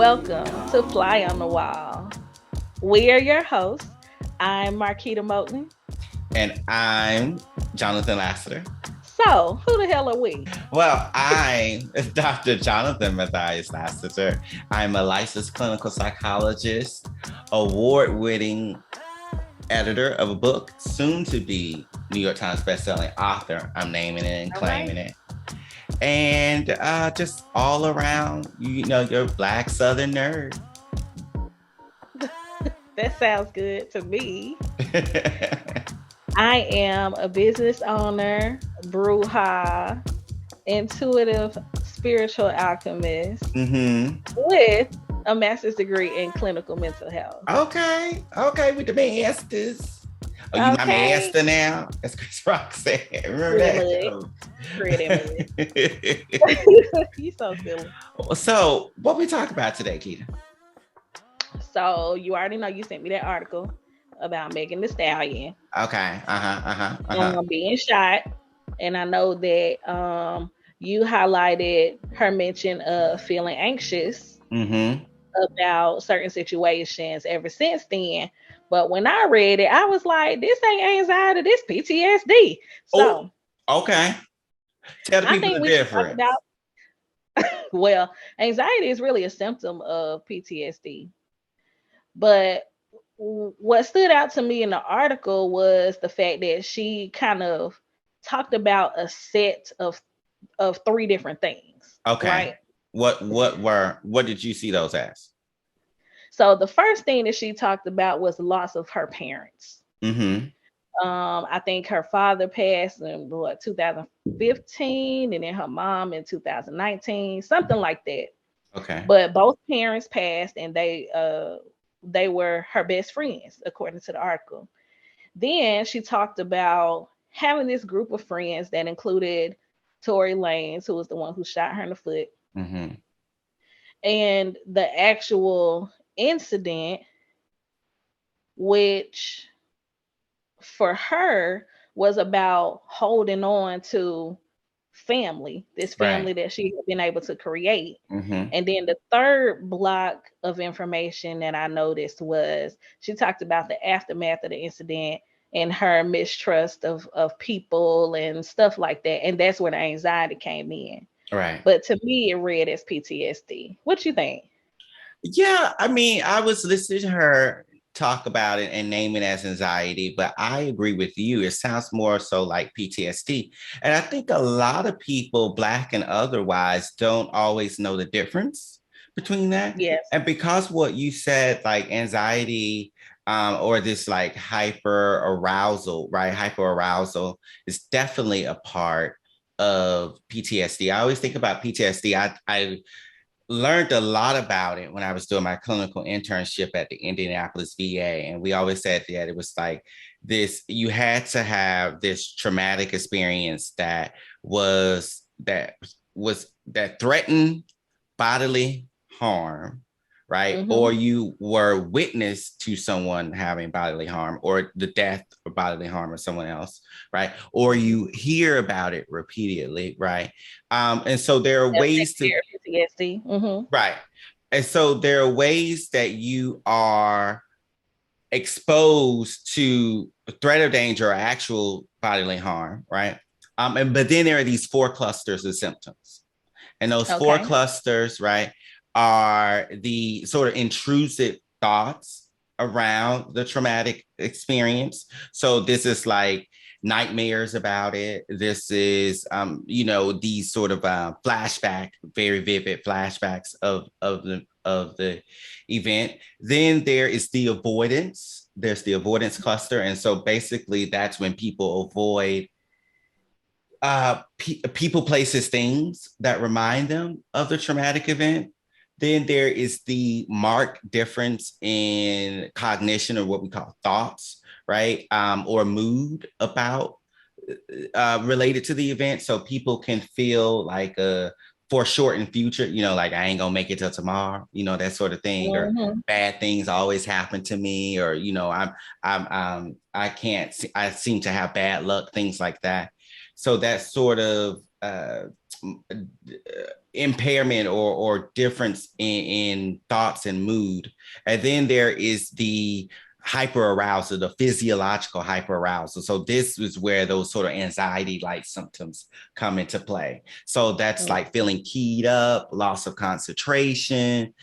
Welcome to Fly on the Wall. We are your hosts. I'm Marquita Moten. And I'm Jonathan Lassiter. So, who the hell are we? Well, I, Dr. Jonathan Matthias Lassiter. I'm a licensed clinical psychologist, award-winning editor of a book, soon to be New York Times bestselling author. I'm naming it and claiming it. And just all around, you're a Black Southern nerd. That sounds good to me. I am a business owner, bruja, intuitive spiritual alchemist with a master's degree in clinical mental health. Okay, with the masters. Oh, you my master now? As Chris Rock said. Remember that? Pretty much. You so silly. So, what we talk about today, Keita? So, you already know you sent me that article about Megan Thee Stallion. Okay. Being shot. And I know that you highlighted her mention of feeling anxious about certain situations ever since then. But when I read it, I was like, this ain't anxiety, this PTSD. So, okay. Tell the people the difference. Well, anxiety is really a symptom of PTSD. But what stood out to me in the article was the fact that she kind of talked about a set of three different things. Okay. Right? What did you see those as? So the first thing that she talked about was the loss of her parents. I think her father passed in 2015, and then her mom in 2019, something like that. Okay. But both parents passed, and they were her best friends, according to the article. Then she talked about having this group of friends that included Tory Lanez, who was the one who shot her in the foot. And the actual incident, which for her was about holding on to family, this family that she had been able to create. And then the third block of information that I noticed was she talked about the aftermath of the incident and her mistrust of people and stuff like that. And that's where the anxiety came in. Right. But to me, it read as PTSD. What you think? Yeah, I mean, I was listening to her talk about it and name it as anxiety, but I agree with you. It sounds more so like PTSD. And I think a lot of people, Black and otherwise, don't always know the difference between that. Yes. And because what you said, like anxiety or this like hyper arousal, right? Hyper arousal is definitely a part of PTSD. I always think about PTSD. I learned a lot about it when I was doing my clinical internship at the Indianapolis VA. And we always said that it was like this, you had to have this traumatic experience that threatened bodily harm, right? Or you were witness to someone having bodily harm or the death or bodily harm of someone else, right? Or you hear about it repeatedly, right? And so there are ways to PTSD. Right. And so there are ways that you are exposed to threat of danger or actual bodily harm, right? But then there are these four clusters of symptoms. And those four clusters, right, are the sort of intrusive thoughts around the traumatic experience. So this is like nightmares about it. This is, these sort of very vivid flashbacks of the event. Then there is the avoidance. There's the avoidance cluster. And so basically that's when people avoid people, places, things that remind them of the traumatic event. Then there is the marked difference in cognition, or what we call thoughts, right? Or mood about related to the event. So people can feel like a foreshortened future, like I ain't gonna make it till tomorrow, that sort of thing, or bad things always happen to me, or I seem to have bad luck, things like that. So that sort of impairment or difference in thoughts and mood. And then there is the hyperarousal, the physiological hyperarousal. So this is where those sort of anxiety-like symptoms come into play. So that's like feeling keyed up, loss of concentration,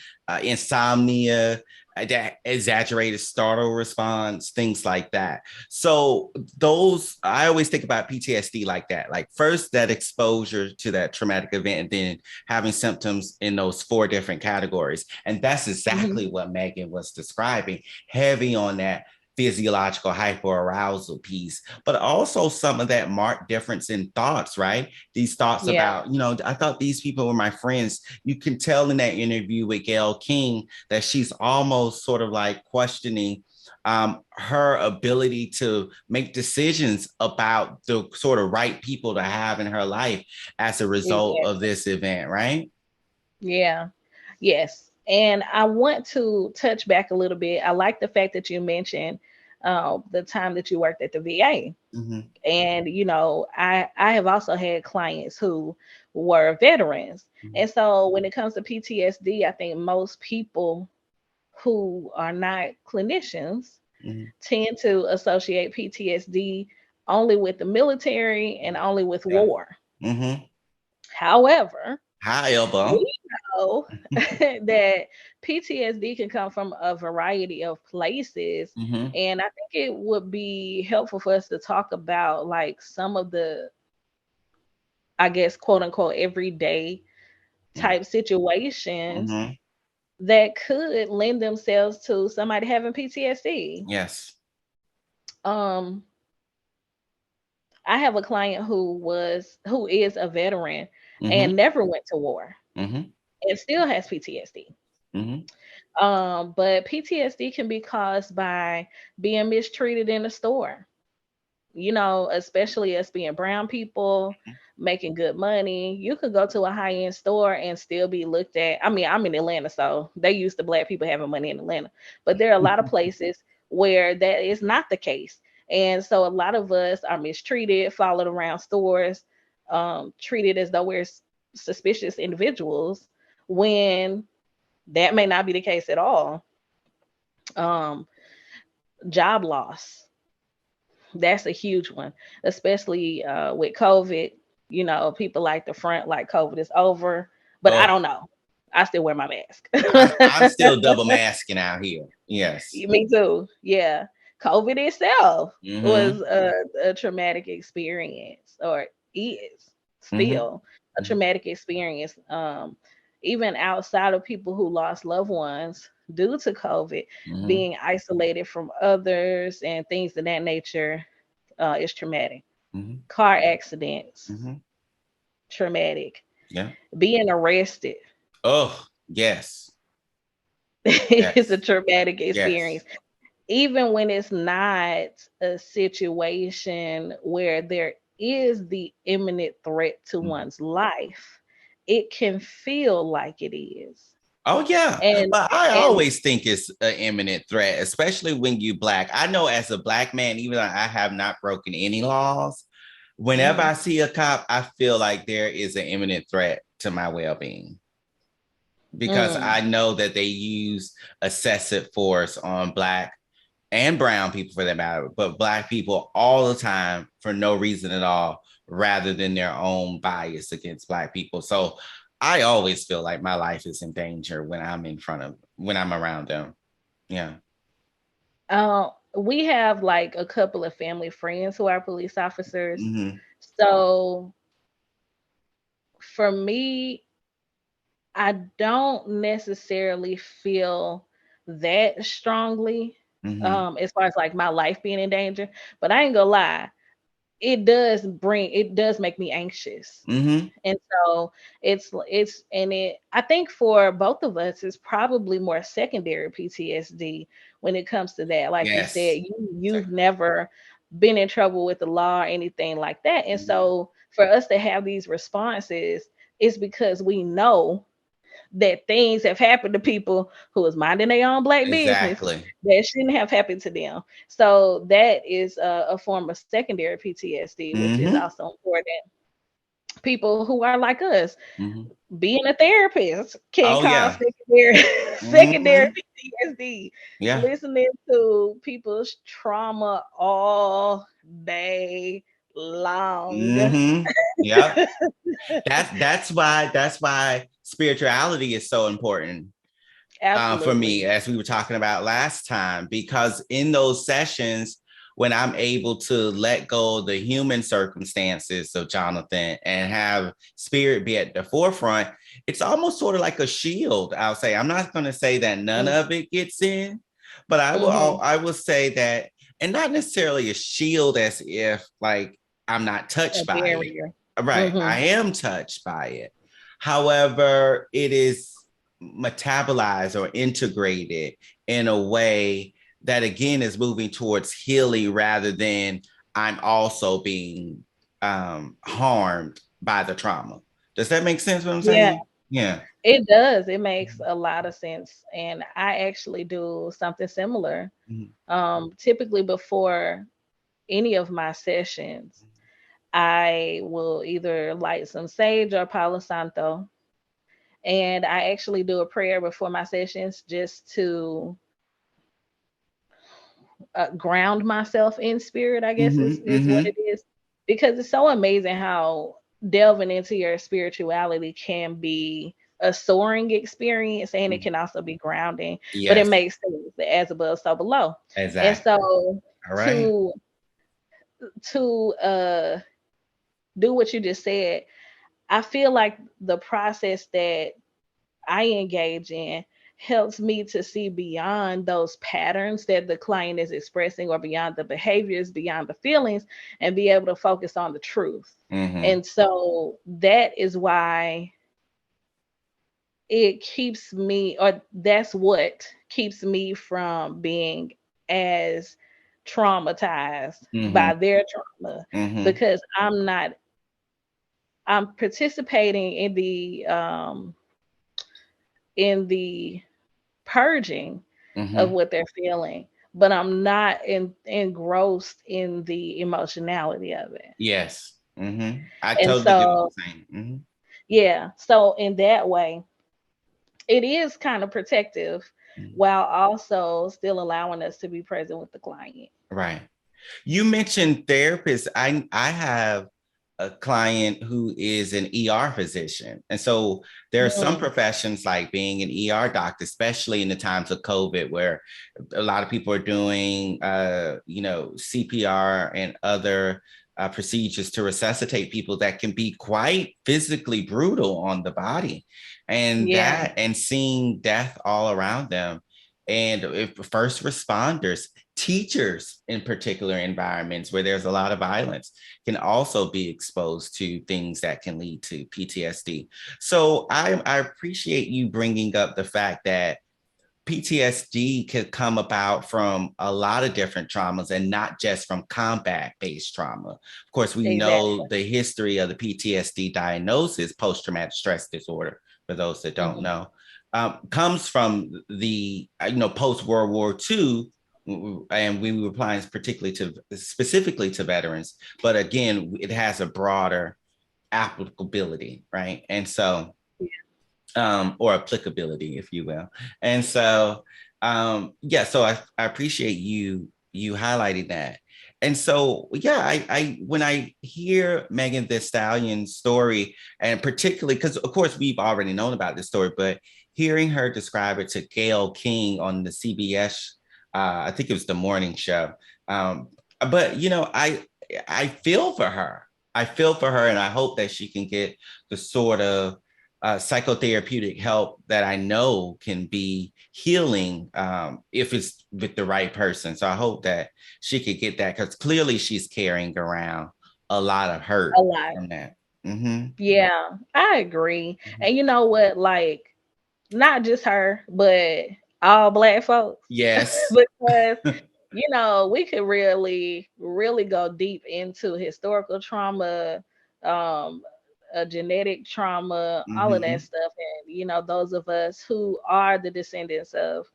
insomnia, that exaggerated startle response, things like that. So those, I always think about PTSD like that. Like first that exposure to that traumatic event, and then having symptoms in those 4 different categories. And that's exactly what Megan was describing, heavy on that physiological hyperarousal piece, but also some of that marked difference in thoughts, right? These thoughts about, I thought these people were my friends. You can tell in that interview with Gayle King that she's almost sort of like questioning her ability to make decisions about the sort of right people to have in her life as a result of this event, right? Yeah. Yes. And I want to touch back a little bit. I like the fact that you mentioned the time that you worked at the VA. And, I have also had clients who were veterans. And so when it comes to PTSD, I think most people who are not clinicians tend to associate PTSD only with the military and only with war. However, we know that PTSD can come from a variety of places. And I think it would be helpful for us to talk about like some of the, I guess, quote unquote, everyday type situations that could lend themselves to somebody having PTSD. Yes. I have a client who is a veteran and never went to war and still has PTSD. But PTSD can be caused by being mistreated in the store. Especially us being brown people making good money. You could go to a high-end store and still be looked at. I mean, I'm in Atlanta, so they used to black people having money in Atlanta. But there are a lot of places where that is not the case. And so a lot of us are mistreated, followed around stores, treated as though we're suspicious individuals when that may not be the case at all. Job loss. That's a huge one, especially with COVID. People like the front like COVID is over, but I don't know. I still wear my mask. I'm still double masking out here. Yes. Me too. Yeah. COVID itself was a traumatic experience, or is still a traumatic experience. Even outside of people who lost loved ones due to COVID, being isolated from others and things of that nature is traumatic. Car accidents, traumatic. Yeah. Being arrested. Oh, yes. It's a traumatic experience. Yes. Even when it's not a situation where there is the imminent threat to one's life, it can feel like it is. Oh, yeah. But I always think it's an imminent threat, especially when you Black. I know as a Black man, even though I have not broken any laws, whenever I see a cop, I feel like there is an imminent threat to my well-being. Because I know that they use excessive force on Black and brown people for that matter, but Black people all the time for no reason at all, rather than their own bias against Black people. So I always feel like my life is in danger when I'm around them. Yeah. We have like a couple of family friends who are police officers. So for me, I don't necessarily feel that strongly as far as like my life being in danger, but I ain't gonna lie, it does make me anxious. And so I think for both of us, it's probably more secondary PTSD when it comes to that. Like you said, you've never been in trouble with the law or anything like that. And so for us to have these responses, it's because we know that things have happened to people who was minding their own Black business that shouldn't have happened to them. So that is a form of secondary PTSD, which is also important. people who are like us. Being a therapist can cause secondary PTSD. Yeah. Listening to people's trauma all day long. Yeah. That's why spirituality is so important. For me, as we were talking about last time, because in those sessions, when I'm able to let go of the human circumstances of Jonathan and have spirit be at the forefront, it's almost sort of like a shield. I'll say, I'm not going to say that none of it gets in, but I will say that, and not necessarily a shield as if like I'm not touched by it. Right. I am touched by it. However, it is metabolized or integrated in a way that again is moving towards healing rather than I'm also being harmed by the trauma. Does that make sense what I'm saying? Yeah. It does. It makes a lot of sense. And I actually do something similar. Typically before any of my sessions, I will either light some sage or Palo Santo. And I actually do a prayer before my sessions just to ground myself in spirit, I guess is what it is. Because it's so amazing how delving into your spirituality can be a soaring experience and it can also be grounding. But it makes sense, as above, so below. Exactly. And so all right. to do what you just said, I feel like the process that I engage in helps me to see beyond those patterns that the client is expressing or beyond the behaviors, beyond the feelings, and be able to focus on the truth. And so that is why it keeps me, or that's what keeps me from being as traumatized by their trauma, because I'm participating in the purging of what they're feeling, but I'm not engrossed in the emotionality of it. Yes. I And totally get what you're saying. Yeah. So in that way, it is kind of protective while also still allowing us to be present with the client. Right. You mentioned therapists. I have a client who is an ER physician. And so there are some professions like being an ER doctor, especially in the times of COVID, where a lot of people are doing, CPR and other procedures to resuscitate people that can be quite physically brutal on the body. And and seeing death all around them. And if first responders, teachers in particular environments where there's a lot of violence can also be exposed to things that can lead to PTSD. So I appreciate you bringing up the fact that PTSD could come about from a lot of different traumas and not just from combat-based trauma. Of course, we know the history of the PTSD diagnosis, post-traumatic stress disorder, for those that don't know, comes from the, post-World War II, and we were applying specifically to veterans. But again, it has a broader applicability, right? And so, or applicability, if you will. And so, so I appreciate you highlighting that. And so, I when I hear Megan Thee Stallion's story, and particularly because, of course, we've already known about this story, but hearing her describe it to Gayle King on the CBS, I think it was the morning show. But I feel for her. I feel for her, and I hope that she can get the sort of psychotherapeutic help that I know can be healing if it's with the right person. So I hope that she could get that, because clearly she's carrying around a lot of hurt from that. Yeah, I agree. And you know what? Like, not just her, but all Black folks. Yes. Because we could really, really go deep into historical trauma, a genetic trauma, all of that stuff. And, those of us who are the descendants of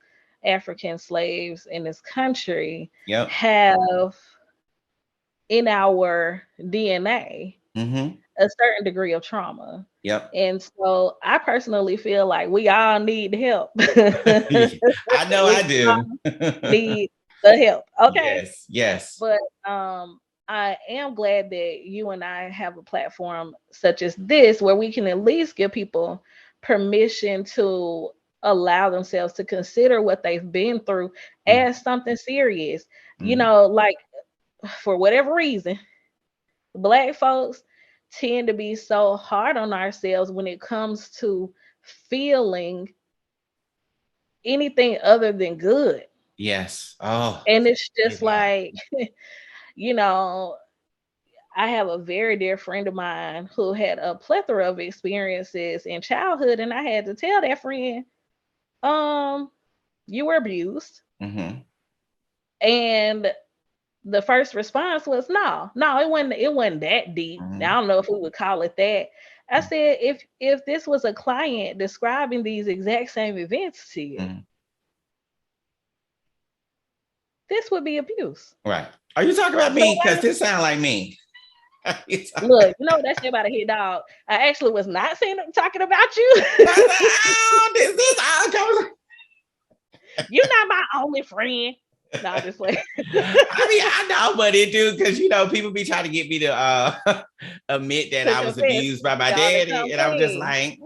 African slaves in this country have in our DNA a certain degree of trauma. Yep. And so I personally feel like we all need help. I know I do. Need the help. Okay. Yes. But I am glad that you and I have a platform such as this where we can at least give people permission to allow themselves to consider what they've been through as something serious. You know, like for whatever reason, Black folks tend to be so hard on ourselves when it comes to feeling anything other than good. Yes. Oh. And it's just like, you know, I have a very dear friend of mine who had a plethora of experiences in childhood, and I had to tell that friend, you were abused. And the first response was, no, it wasn't that deep. I don't know if we would call it that. I said, if this was a client describing these exact same events to you, this would be abuse. Right. Are you talking about me? Because this sounds like me. Look, you know what that shit about a hit dog. I actually was not talking about you. You're not my only friend. No, I'm just like I mean, I know, but it do, because you know, people be trying to get me to admit that I was abused by my daddy, and I'm just like,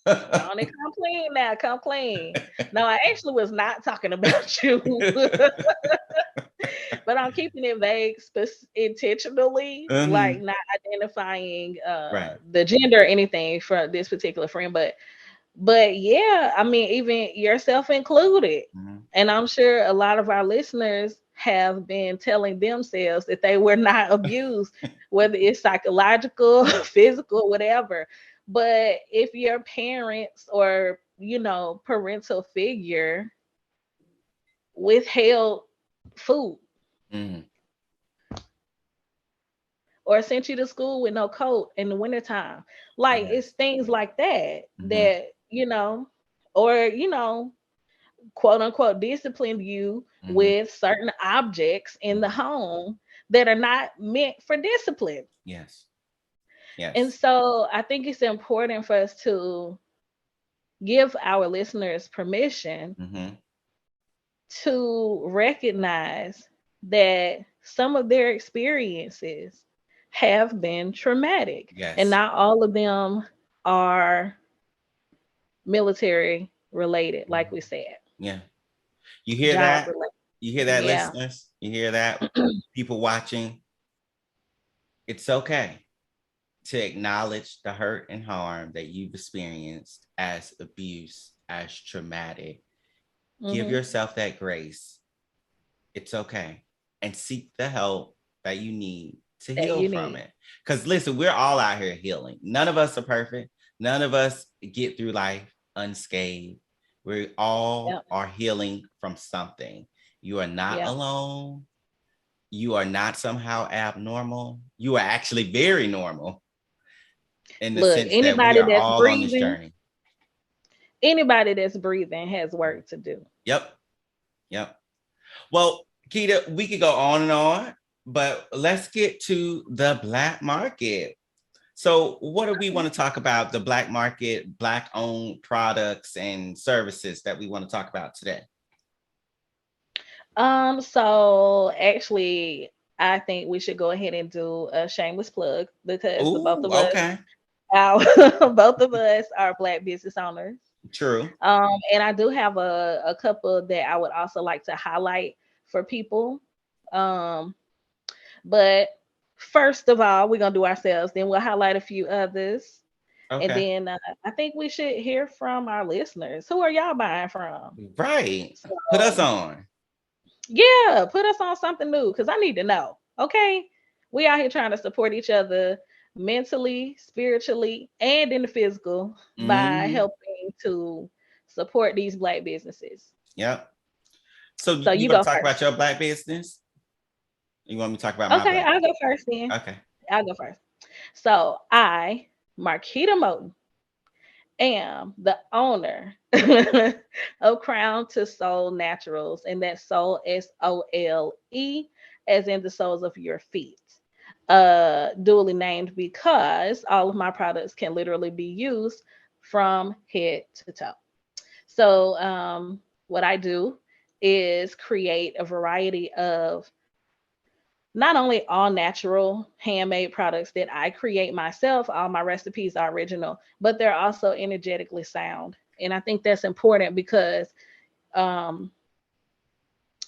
come clean now, come clean. No, I actually was not talking about you. But I'm keeping it vague intentionally, like not identifying the gender or anything for this particular friend. But yeah, I mean, even yourself included. And I'm sure a lot of our listeners have been telling themselves that they were not abused, whether it's psychological, physical, whatever. But if your parents or, you know, parental figure withheld food or sent you to school with no coat in the wintertime, like it's things like that that, you know, or, you know, quote unquote disciplined you with certain objects in the home that are not meant for discipline. Yes. And so I think it's important for us to give our listeners permission to recognize that some of their experiences have been traumatic. And not all of them are military related, like we said. Yeah. You hear that? You hear that, listeners? You hear that? People watching. It's okay to acknowledge the hurt and harm that you've experienced as abuse, as traumatic. Give yourself that grace. It's okay. And seek the help that you need to heal from it. Because listen, we're all out here healing. None of us are perfect. None of us get through life unscathed. We all are healing from something. You are not alone. You are not somehow abnormal. You are actually very normal. In the sense that we are all breathing, on this journey. Anybody that's breathing has work to do. Yep. Well, Kita, we could go on and on, but let's get to the Black market. So what do we want to talk about? The Black market, Black-owned products and services that we want to talk about today. So actually, I think we should go ahead and do a shameless plug because both of us are Black business owners. True. And I do have a couple that I would also like to highlight for people. But first of all, we're gonna do ourselves, then we'll highlight a few others. Okay. And then I think we should hear from our listeners. Who are y'all buying from? Right. So, put us on. Yeah, put us on something new because I need to know. Okay. We out here trying to support each other mentally, spiritually, and in the physical by helping to support these Black businesses. Yep. So you want to talk about your Black business? You want me to talk about my Black I'll go first then. Okay. I'll go first. So I, Marquita Moten, am the owner of Crown to Soul Naturals, and that's soul, SOLE, as in the soles of your feet. duly named because all of my products can literally be used from head to toe. So what I do is create a variety of not only all natural handmade products that I create myself, all my recipes are original, but they're also energetically sound. And I think that's important because um,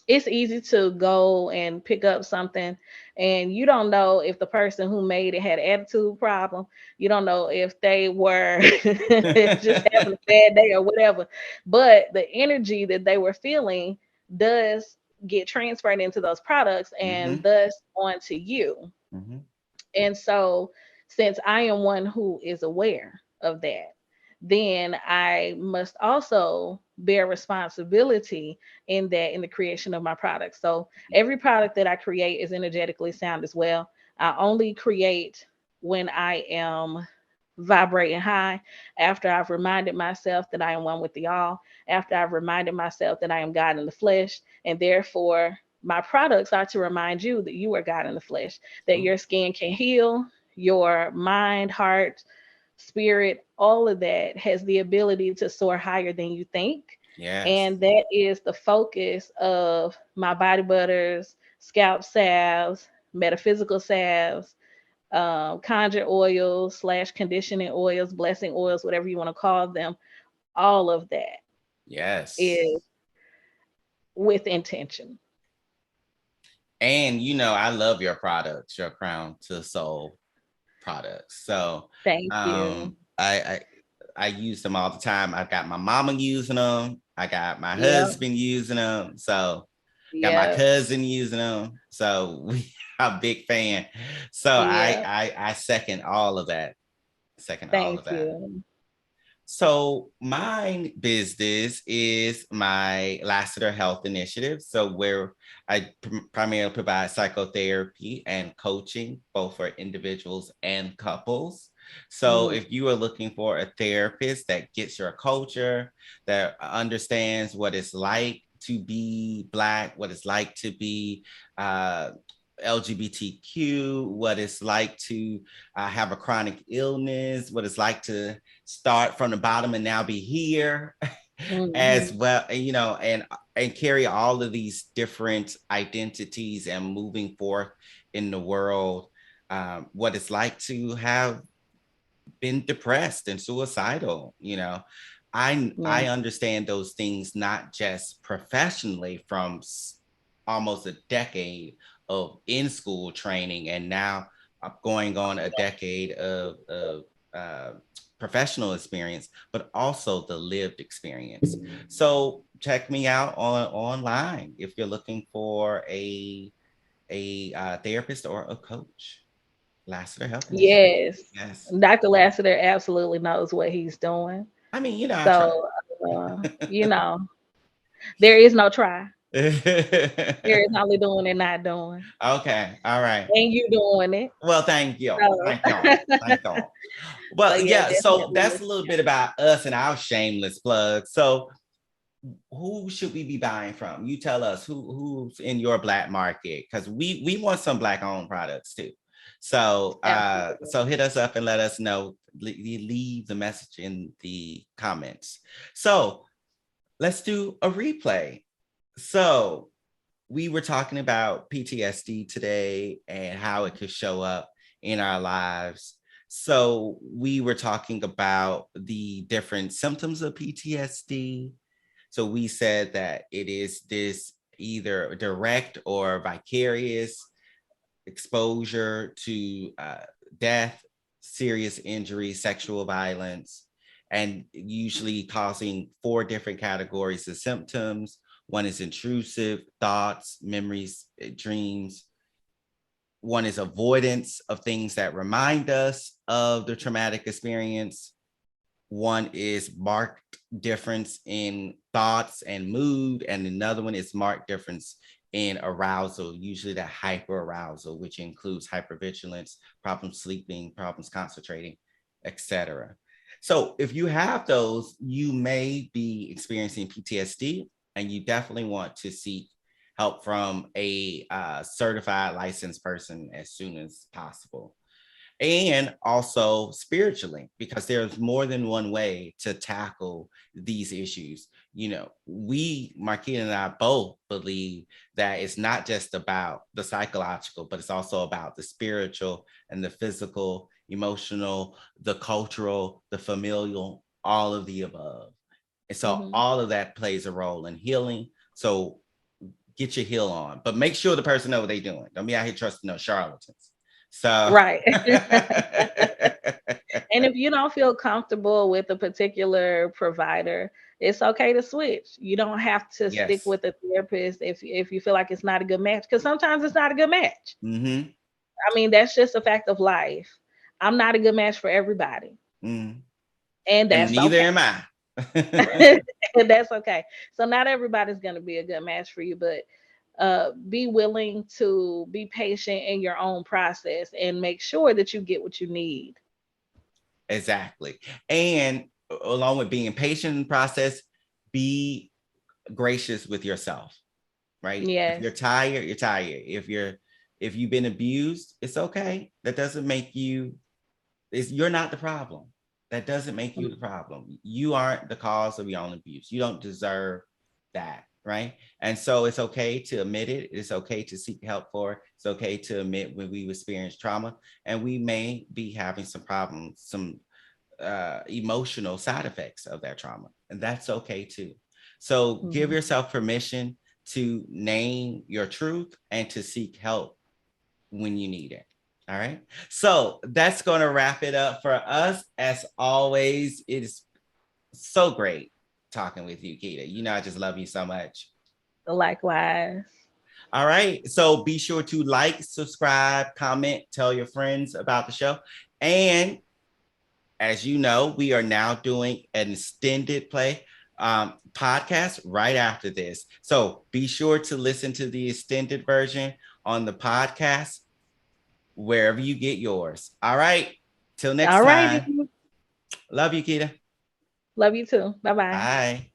it's easy to go and pick up something and you don't know if the person who made it had an attitude problem. You don't know if they were just having a bad day or whatever. But the energy that they were feeling does get transferred into those products and thus onto you. And so, since I am one who is aware of that, then I must also bear responsibility in the creation of my products. So, every product that I create is energetically sound as well. I only create when I am vibrating high, after I've reminded myself that I am one with the all, after I've reminded myself that I am God in the flesh, and therefore my products are to remind you that you are God in the flesh, that your skin can heal, your mind, heart, spirit, all of that has the ability to soar higher than you think. Yes. And that is the focus of my body butters, scalp salves, metaphysical salves, conjure oils / conditioning oils, blessing oils, whatever you want to call them. All of that Yes. is with intention. And I love your products, your Crown to Soul products. So Thank you. I use them all the time. I've got my mama using them. I got my Yeah. husband using them. So got my Yeah. cousin using them. So we are a big fan. So Yeah. I second all of that. Second all of Thank that. you. So my business is my Lassiter Health Initiative. So where I primarily provide psychotherapy and coaching, both for individuals and couples. So if you are looking for a therapist that gets your culture, that understands what it's like to be Black, what it's like to be LGBTQ, what it's like to have a chronic illness, what it's like to start from the bottom and now be here as well, and carry all of these different identities and moving forth in the world, what it's like to have been depressed and suicidal. I understand those things not just professionally from almost a decade of in school training, and now I'm going on a decade of uh, professional experience, but also the lived experience. So check me out online if you're looking for a therapist or a coach. Lassiter Health Initiative. Yes. Yes. Dr. Lassiter absolutely knows what he's doing. I mean, I try. So, you know, there is no try. There is only doing and not doing. Okay. All right. And you doing it. Well, thank you. So, Thank you. Thank you. so Well, yeah, yeah. So definitely that's look a little bit about us and our shameless plug. So who should we be buying from? You tell us who's in your Black market, because we want some Black owned products too. So so hit us up and let us know. Leave the message in the comments. So let's do a replay. So we were talking about PTSD today and how it could show up in our lives. So we were talking about the different symptoms of PTSD. So we said that it is this either direct or vicarious exposure to death, serious injury, sexual violence, and usually causing 4 different categories of symptoms. One is intrusive thoughts, memories, dreams. One is avoidance of things that remind us of the traumatic experience. One is marked difference in thoughts and mood, and another one is marked difference in arousal, usually the hyperarousal, which includes hypervigilance, problems sleeping, problems concentrating, etc. So if you have those, you may be experiencing PTSD, and you definitely want to seek help from a certified licensed person as soon as possible. And also spiritually, because there's more than one way to tackle these issues. You know, Marquita and I both believe that it's not just about the psychological, but it's also about the spiritual and the physical, emotional, the cultural, the familial, all of the above. And so all of that plays a role in healing. So get your heal on, but make sure the person know what they're doing. Don't be out here trusting no charlatans. So right. And if you don't feel comfortable with a particular provider, it's okay to switch. You don't have to stick with a therapist if you feel like it's not a good match, because sometimes it's not a good match. I mean, that's just a fact of life. I'm not a good match for everybody. And that's neither okay. am I. And that's okay. So not everybody's going to be a good match for you, but be willing to be patient in your own process and make sure that you get what you need. Exactly. And along with being patient in the process, be gracious with yourself, right? Yes. If you're tired, you're tired. If you've been abused, it's okay. That doesn't make you, you're not the problem. That doesn't make you the problem. You aren't the cause of your own abuse. You don't deserve that, right? And so it's okay to admit it. It's okay to seek help for it. It's okay to admit when we experience trauma, and we may be having some problems, some emotional side effects of that trauma, and that's okay too. So give yourself permission to name your truth and to seek help when you need it. All right. So that's going to wrap it up for us. As always, it is so great talking with you, Kita. You know, I just love you so much. Likewise. All right. So be sure to like, subscribe, comment, tell your friends about the show. And as you know, we are now doing an extended play podcast right after this. So be sure to listen to the extended version on the podcast, wherever you get yours. All right. Till next time. Love you, Kita. Love you too. Bye-bye. Bye.